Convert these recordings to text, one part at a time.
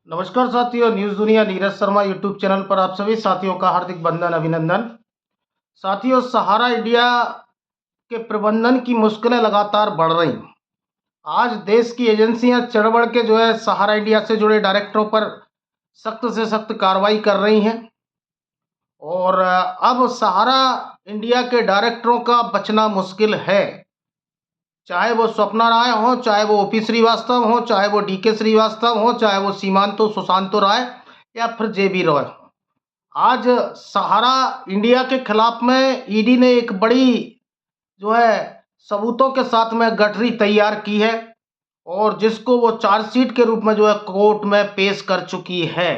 नमस्कार साथियों, न्यूज़ दुनिया नीरज शर्मा यूट्यूब चैनल पर आप सभी साथियों का हार्दिक वंदन अभिनंदन। साथियों, सहारा इंडिया के प्रबंधन की मुश्किलें लगातार बढ़ रही। आज देश की एजेंसियां चढ़-बढ़ के सहारा इंडिया से जुड़े डायरेक्टरों पर सख्त से सख्त कार्रवाई कर रही हैं और अब सहारा इंडिया के डायरेक्टरों का बचना मुश्किल है। चाहे वो स्वप्ना राय हो, चाहे वो ओपी श्रीवास्तव हो, चाहे वो डीके श्रीवास्तव हो, चाहे वो सीमांतो सुशांतो राय या फिर जेबी रॉय हो। आज सहारा इंडिया के खिलाफ में ईडी ने एक बड़ी सबूतों के साथ में गठरी तैयार की है और जिसको वो चार्जशीट के रूप में कोर्ट में पेश कर चुकी है।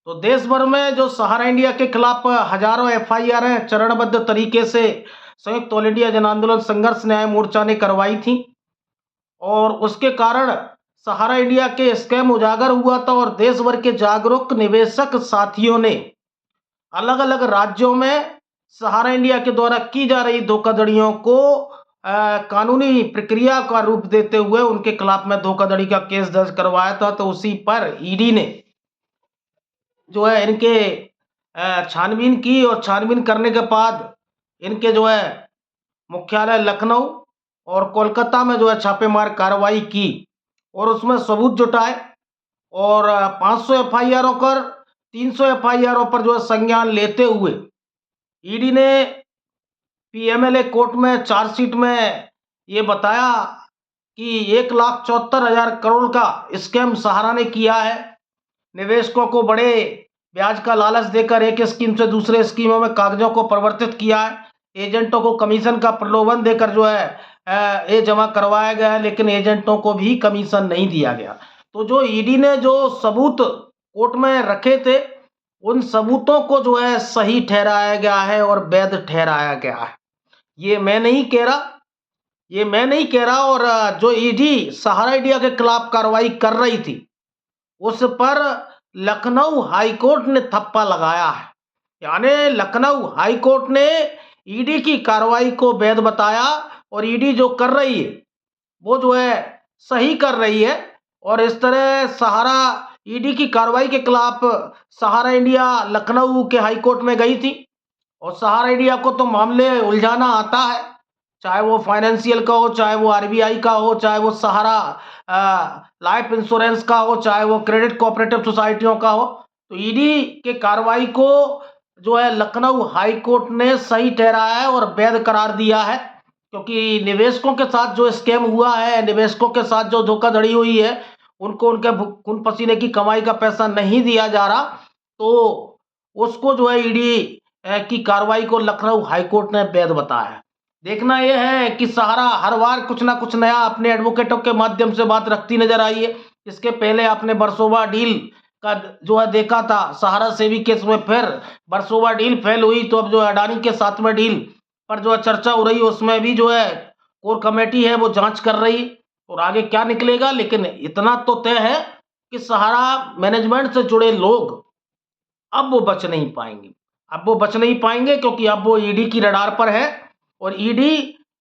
तो देश भर में जो सहारा इंडिया के खिलाफ हजारों एफआईआर हैं, चरणबद्ध तरीके से संयुक्त ऑल इंडिया जन आंदोलन संघर्ष न्याय मोर्चा ने करवाई थी और उसके कारण सहारा इंडिया के स्कैम उजागर हुआ था और देश भर के जागरूक निवेशक साथियों ने अलग अलग राज्यों में सहारा इंडिया के द्वारा की जा रही धोखाधड़ियों को कानूनी प्रक्रिया का रूप देते हुए उनके खिलाफ में धोखाधड़ी का केस दर्ज करवाया था। तो उसी पर ईडी ने इनके छानबीन की और छानबीन करने के बाद इनके मुख्यालय लखनऊ और कोलकाता में छापेमार कार्रवाई की और उसमें सबूत जुटाए और 500 एफआईआरों पर 300 एफआईआरों पर संज्ञान लेते हुए ईडी ने पीएमएलए कोर्ट में चार्जशीट में ये बताया कि 1,74,000 करोड़ का स्कैम सहारा ने किया है। निवेशकों को बड़े ब्याज का लालच देकर एक स्कीम से दूसरे स्कीमों में कागजों को परिवर्तित किया है। एजेंटों को कमीशन का प्रलोभन देकर ये जमा करवाया गया है, लेकिन एजेंटों को भी कमीशन नहीं दिया गया। तो जो ईडी ने जो सबूत कोर्ट में रखे थे उन सबूतों को सही ठहराया गया है और वैध ठहराया गया है। ये मैं नहीं कह रहा और जो ईडी सहारा इंडिया के खिलाफ कार्रवाई कर रही थी उस पर लखनऊ हाईकोर्ट ने थप्पा लगाया है। यानी लखनऊ हाईकोर्ट ने ईडी की कार्रवाई को वैध बताया और ईडी जो कर रही है वो सही कर रही है। और इस तरह सहारा ईडी की कार्रवाई के खिलाफ सहारा इंडिया लखनऊ के हाईकोर्ट में गई थी और सहारा इंडिया को तो मामले उलझाना आता है, चाहे वो फाइनेंशियल का हो, चाहे वो आरबीआई का हो, चाहे वो सहारा लाइफ इंश्योरेंस का हो, चाहे वो क्रेडिट कोऑपरेटिव सोसाइटियों का हो। तो ईडी के कार्रवाई को लखनऊ हाई कोर्ट ने सही ठहराया है और वैध करार दिया है, क्योंकि निवेशकों के साथ जो स्कैम हुआ है, निवेशकों के साथ जो धोखाधड़ी हुई है, उनको उनके खून पसीने की कमाई का पैसा नहीं दिया जा रहा, तो उसको ईडी की कार्रवाई को लखनऊ हाईकोर्ट ने वैध बताया। देखना यह है कि सहारा हर बार कुछ ना कुछ नया अपने एडवोकेटों के माध्यम से बात रखती नजर आई है। इसके पहले आपने वर्सोवा डील का देखा था, सहारा सेवी केस में फिर वर्सोवा डील फेल हुई, तो अब अडानी के साथ में डील पर चर्चा हो रही है, उसमें भी कोर कमेटी है वो जांच कर रही है और आगे क्या निकलेगा। लेकिन इतना तो तय है कि सहारा मैनेजमेंट से जुड़े लोग अब वो बच नहीं पाएंगे, क्योंकि अब वो ईडी की रडार पर है और ईडी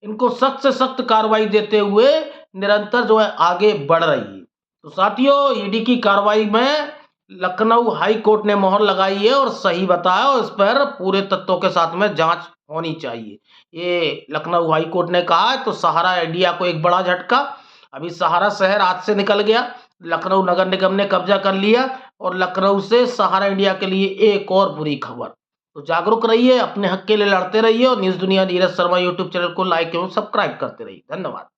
इनको सख्त से सख्त कार्रवाई देते हुए निरंतर आगे बढ़ रही है। तो साथियों, ईडी की कार्रवाई में लखनऊ हाई कोर्ट ने मोहर लगाई है और सही बताया और इस पर पूरे तथ्यों के साथ में जांच होनी चाहिए, ये लखनऊ हाई कोर्ट ने कहा है। तो सहारा इंडिया को एक बड़ा झटका, अभी सहारा शहर हाथ से निकल गया, लखनऊ नगर निगम ने कब्जा कर लिया और लखनऊ से सहारा इंडिया के लिए एक और बुरी खबर। तो जागरूक रहिए, अपने हक के लिए लड़ते रहिए और न्यूज़ दुनिया नीरज शर्मा यूट्यूब चैनल को लाइक एवं सब्सक्राइब करते रहिए। धन्यवाद।